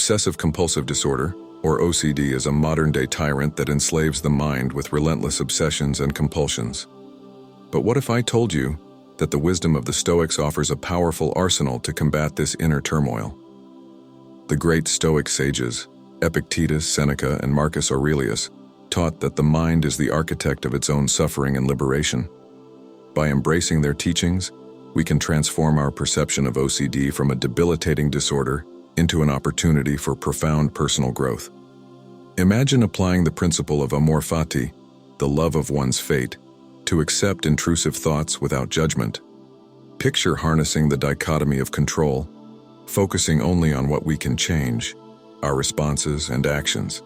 Obsessive-Compulsive Disorder, or OCD, is a modern-day tyrant that enslaves the mind with relentless obsessions and compulsions. But what if I told you that the wisdom of the Stoics offers a powerful arsenal to combat this inner turmoil? The great Stoic sages, Epictetus, Seneca, and Marcus Aurelius, taught that the mind is the architect of its own suffering and liberation. By embracing their teachings, we can transform our perception of OCD from a debilitating disorder into an opportunity for profound personal growth. Imagine applying the principle of amor fati, the love of one's fate, to accept intrusive thoughts without judgment. Picture harnessing the dichotomy of control, focusing only on what we can change, our responses and actions.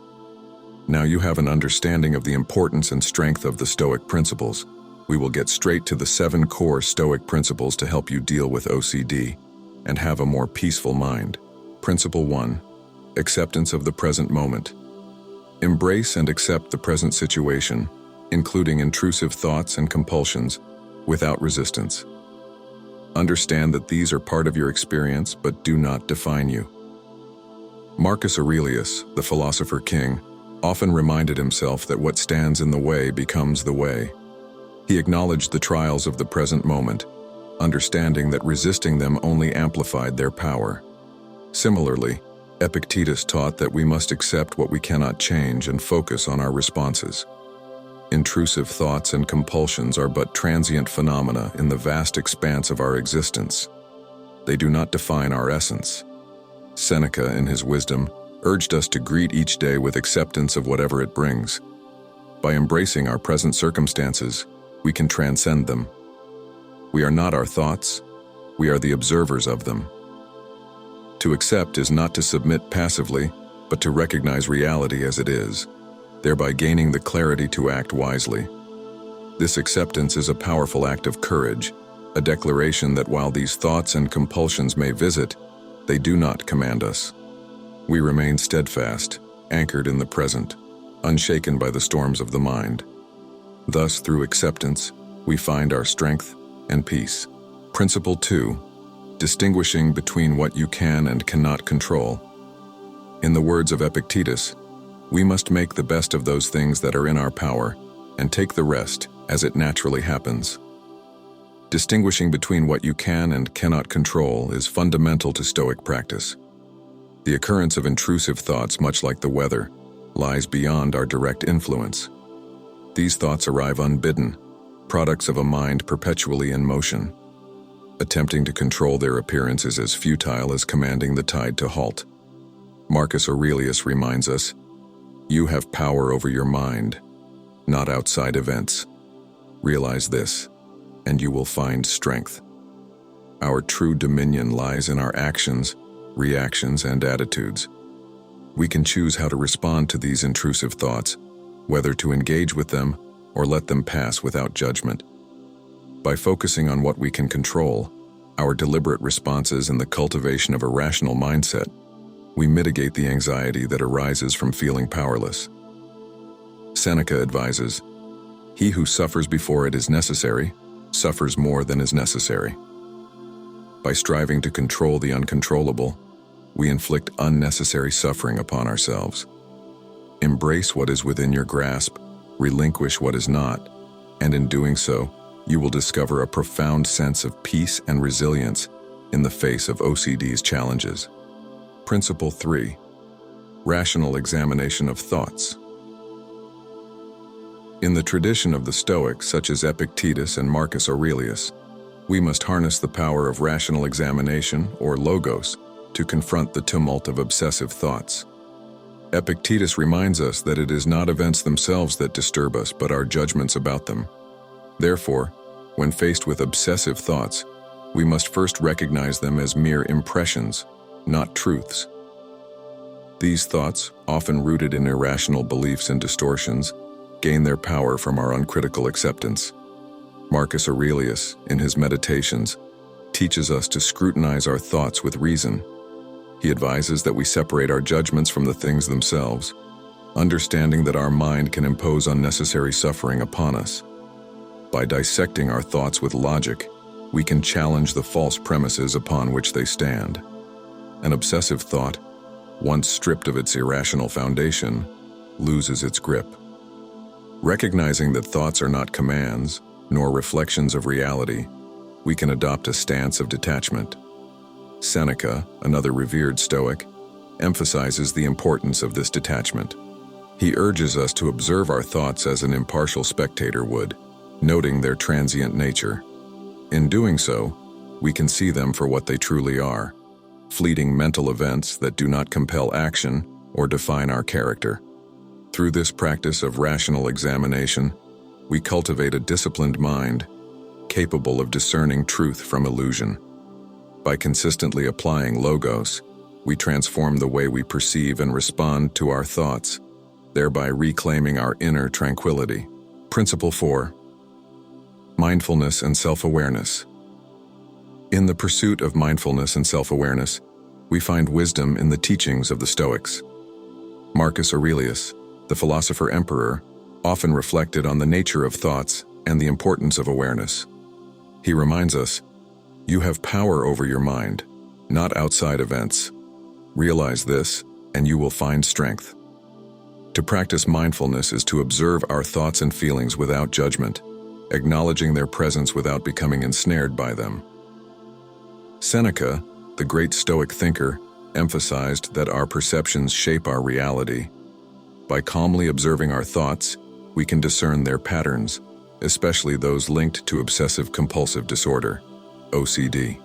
Now you have an understanding of the importance and strength of the Stoic principles. We will get straight to the 7 core Stoic principles to help you deal with OCD and have a more peaceful mind. Principle 1. Acceptance of the present moment. Embrace and accept the present situation, including intrusive thoughts and compulsions, without resistance. Understand that these are part of your experience but do not define you. Marcus Aurelius, the philosopher king, often reminded himself that what stands in the way becomes the way. He acknowledged the trials of the present moment, understanding that resisting them only amplified their power. Similarly, Epictetus taught that we must accept what we cannot change and focus on our responses. Intrusive thoughts and compulsions are but transient phenomena in the vast expanse of our existence. They do not define our essence. Seneca, in his wisdom, urged us to greet each day with acceptance of whatever it brings. By embracing our present circumstances, we can transcend them. We are not our thoughts, we are the observers of them. To accept is not to submit passively, but to recognize reality as it is, thereby gaining the clarity to act wisely. This acceptance is a powerful act of courage, a declaration that while these thoughts and compulsions may visit, they do not command us. We remain steadfast, anchored in the present, unshaken by the storms of the mind. Thus, through acceptance, we find our strength and peace. Principle 2. Distinguishing between what you can and cannot control. In the words of Epictetus, we must make the best of those things that are in our power and take the rest as it naturally happens. Distinguishing between what you can and cannot control is fundamental to Stoic practice. The occurrence of intrusive thoughts, much like the weather, lies beyond our direct influence. These thoughts arrive unbidden, products of a mind perpetually in motion. Attempting to control their appearance is as futile as commanding the tide to halt. Marcus Aurelius reminds us, "You have power over your mind, not outside events. Realize this, and you will find strength." Our true dominion lies in our actions, reactions, and attitudes. We can choose how to respond to these intrusive thoughts, whether to engage with them or let them pass without judgment. By focusing on what we can control, our deliberate responses and the cultivation of a rational mindset, we mitigate the anxiety that arises from feeling powerless. Seneca advises, "He who suffers before it is necessary, suffers more than is necessary." By striving to control the uncontrollable, we inflict unnecessary suffering upon ourselves. Embrace what is within your grasp, relinquish what is not, and in doing so, you will discover a profound sense of peace and resilience in the face of OCD's challenges. Principle 3. Rational examination of thoughts. In the tradition of the Stoics, such as Epictetus and Marcus Aurelius, we must harness the power of rational examination, or logos, to confront the tumult of obsessive thoughts. Epictetus reminds us that it is not events themselves that disturb us, but our judgments about them. Therefore, when faced with obsessive thoughts, we must first recognize them as mere impressions, not truths. These thoughts, often rooted in irrational beliefs and distortions, gain their power from our uncritical acceptance. Marcus Aurelius, in his Meditations, teaches us to scrutinize our thoughts with reason. He advises that we separate our judgments from the things themselves, understanding that our mind can impose unnecessary suffering upon us. By dissecting our thoughts with logic, we can challenge the false premises upon which they stand. An obsessive thought, once stripped of its irrational foundation, loses its grip. Recognizing that thoughts are not commands, nor reflections of reality, we can adopt a stance of detachment. Seneca, another revered Stoic, emphasizes the importance of this detachment. He urges us to observe our thoughts as an impartial spectator would, noting their transient nature. In doing so, we can see them for what they truly are, fleeting mental events that do not compel action or define our character. Through this practice of rational examination, we cultivate a disciplined mind, capable of discerning truth from illusion. By consistently applying logos, we transform the way we perceive and respond to our thoughts, thereby reclaiming our inner tranquility. Principle 4. Mindfulness and self-awareness. In the pursuit of mindfulness and self-awareness, we find wisdom in the teachings of the Stoics. Marcus Aurelius, the philosopher-emperor, often reflected on the nature of thoughts and the importance of awareness. He reminds us, "You have power over your mind, not outside events. Realize this, and you will find strength." To practice mindfulness is to observe our thoughts and feelings without judgment, acknowledging their presence without becoming ensnared by them. Seneca, the great Stoic thinker, emphasized that our perceptions shape our reality. By calmly observing our thoughts, we can discern their patterns, especially those linked to Obsessive-Compulsive Disorder, OCD.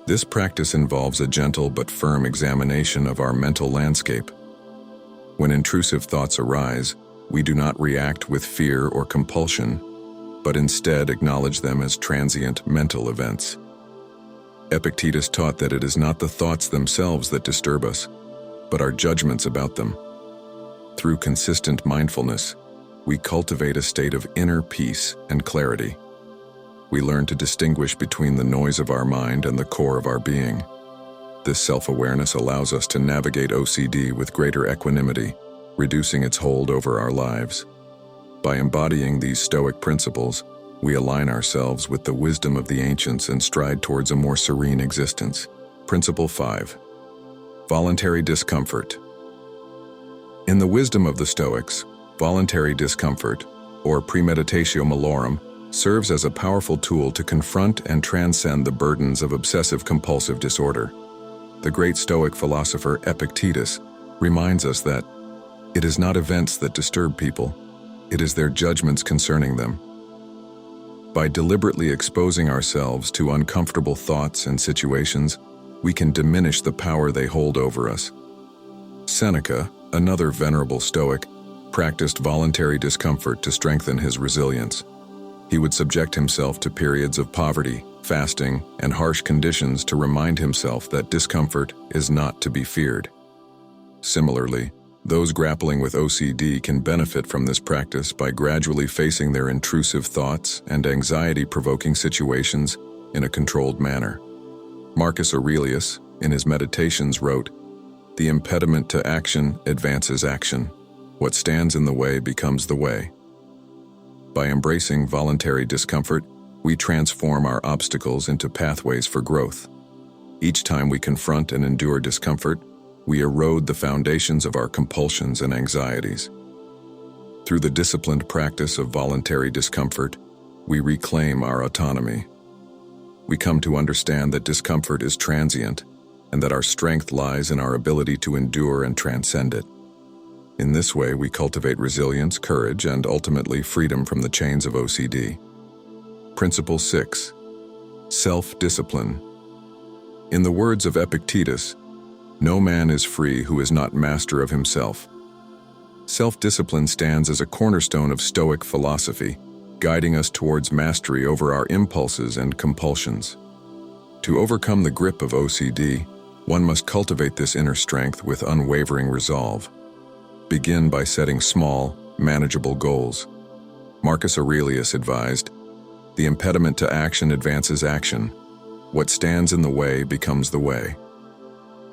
This practice involves a gentle but firm examination of our mental landscape. When intrusive thoughts arise, we do not react with fear or compulsion, but instead acknowledge them as transient mental events. Epictetus taught that it is not the thoughts themselves that disturb us, but our judgments about them. Through consistent mindfulness, we cultivate a state of inner peace and clarity. We learn to distinguish between the noise of our mind and the core of our being. This self-awareness allows us to navigate OCD with greater equanimity, reducing its hold over our lives. By embodying these Stoic principles, we align ourselves with the wisdom of the ancients and stride towards a more serene existence. Principle 5. Voluntary discomfort. In the wisdom of the Stoics, voluntary discomfort, or premeditatio malorum, serves as a powerful tool to confront and transcend the burdens of obsessive-compulsive disorder. The great Stoic philosopher Epictetus reminds us that it is not events that disturb people, it is their judgments concerning them. By deliberately exposing ourselves to uncomfortable thoughts and situations, we can diminish the power they hold over us. Seneca, another venerable Stoic, practiced voluntary discomfort to strengthen his resilience. He would subject himself to periods of poverty, fasting, and harsh conditions to remind himself that discomfort is not to be feared. Similarly, those grappling with OCD can benefit from this practice by gradually facing their intrusive thoughts and anxiety-provoking situations in a controlled manner. Marcus Aurelius, in his Meditations, wrote, "The impediment to action advances action. What stands in the way becomes the way." By embracing voluntary discomfort, we transform our obstacles into pathways for growth. Each time we confront and endure discomfort, we erode the foundations of our compulsions and anxieties. Through the disciplined practice of voluntary discomfort, we reclaim our autonomy. We come to understand that discomfort is transient and that our strength lies in our ability to endure and transcend it. In this way, we cultivate resilience, courage, and ultimately freedom from the chains of OCD. Principle 6. Self-discipline. In the words of Epictetus, "No man is free who is not master of himself." Self-discipline stands as a cornerstone of Stoic philosophy, guiding us towards mastery over our impulses and compulsions. To overcome the grip of OCD, one must cultivate this inner strength with unwavering resolve. Begin by setting small, manageable goals. Marcus Aurelius advised, "The impediment to action advances action. What stands in the way becomes the way."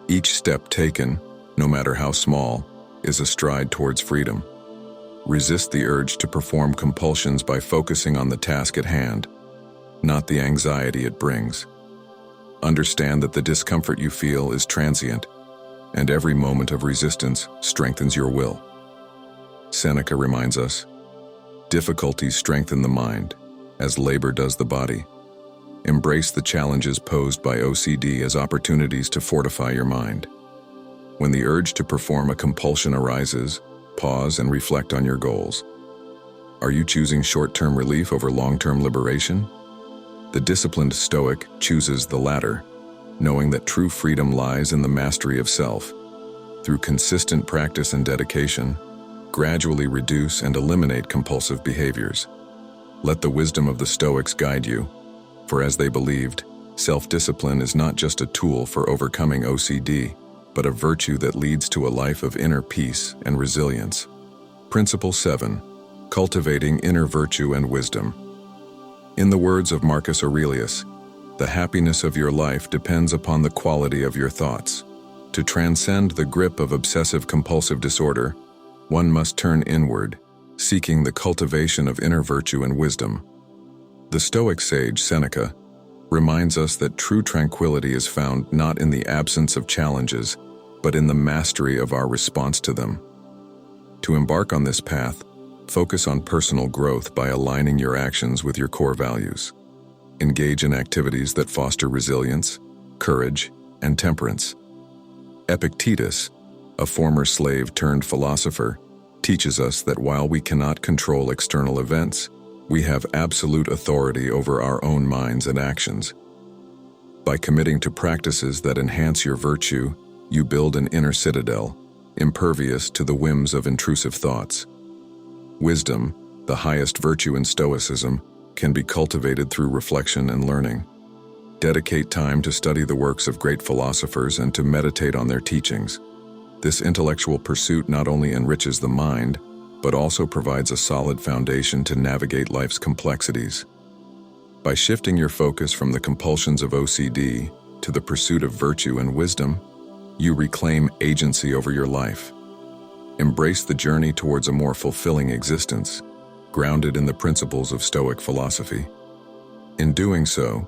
Each step taken, no matter how small, is a stride towards freedom. Resist the urge to perform compulsions by focusing on the task at hand, not the anxiety it brings. Understand that the discomfort you feel is transient, and every moment of resistance strengthens your will. Seneca reminds us, difficulties strengthen the mind, as labor does the body. Embrace the challenges posed by OCD as opportunities to fortify your mind. When the urge to perform a compulsion arises, pause and reflect on your goals. Are you choosing short-term relief over long-term liberation? The disciplined Stoic chooses the latter, knowing that true freedom lies in the mastery of self. Through consistent practice and dedication, gradually reduce and eliminate compulsive behaviors. Let the wisdom of the Stoics guide you, for as they believed, self-discipline is not just a tool for overcoming OCD, but a virtue that leads to a life of inner peace and resilience. Principle 7. Cultivating inner virtue and wisdom. In the words of Marcus Aurelius, the happiness of your life depends upon the quality of your thoughts. To transcend the grip of obsessive-compulsive disorder, one must turn inward, seeking the cultivation of inner virtue and wisdom. The Stoic sage Seneca reminds us that true tranquility is found not in the absence of challenges, but in the mastery of our response to them. To embark on this path, focus on personal growth by aligning your actions with your core values. Engage in activities that foster resilience, courage, and temperance. Epictetus, a former slave turned philosopher, teaches us that while we cannot control external events, we have absolute authority over our own minds and actions. By committing to practices that enhance your virtue, you build an inner citadel, impervious to the whims of intrusive thoughts. Wisdom, the highest virtue in Stoicism, can be cultivated through reflection and learning. Dedicate time to study the works of great philosophers and to meditate on their teachings. This intellectual pursuit not only enriches the mind, but also provides a solid foundation to navigate life's complexities. By shifting your focus from the compulsions of OCD to the pursuit of virtue and wisdom, you reclaim agency over your life. Embrace the journey towards a more fulfilling existence, grounded in the principles of Stoic philosophy. In doing so,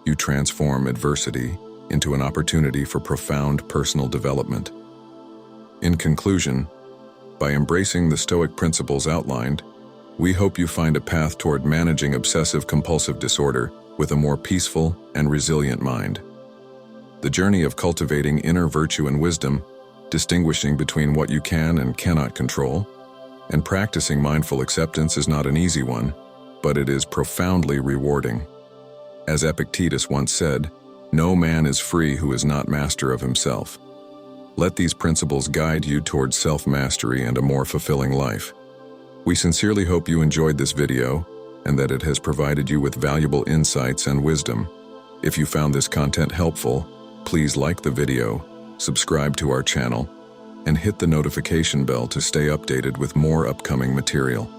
you transform adversity into an opportunity for profound personal development. In conclusion, by embracing the Stoic principles outlined, we hope you find a path toward managing obsessive-compulsive disorder with a more peaceful and resilient mind. The journey of cultivating inner virtue and wisdom, distinguishing between what you can and cannot control, and practicing mindful acceptance is not an easy one, but it is profoundly rewarding. As Epictetus once said, "No man is free who is not master of himself." Let these principles guide you towards self-mastery and a more fulfilling life. We sincerely hope you enjoyed this video and that it has provided you with valuable insights and wisdom. If you found this content helpful, please like the video, subscribe to our channel, and hit the notification bell to stay updated with more upcoming material.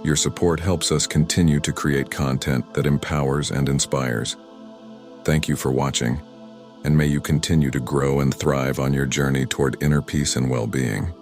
Your support helps us continue to create content that empowers and inspires. Thank you for watching, and may you continue to grow and thrive on your journey toward inner peace and well-being.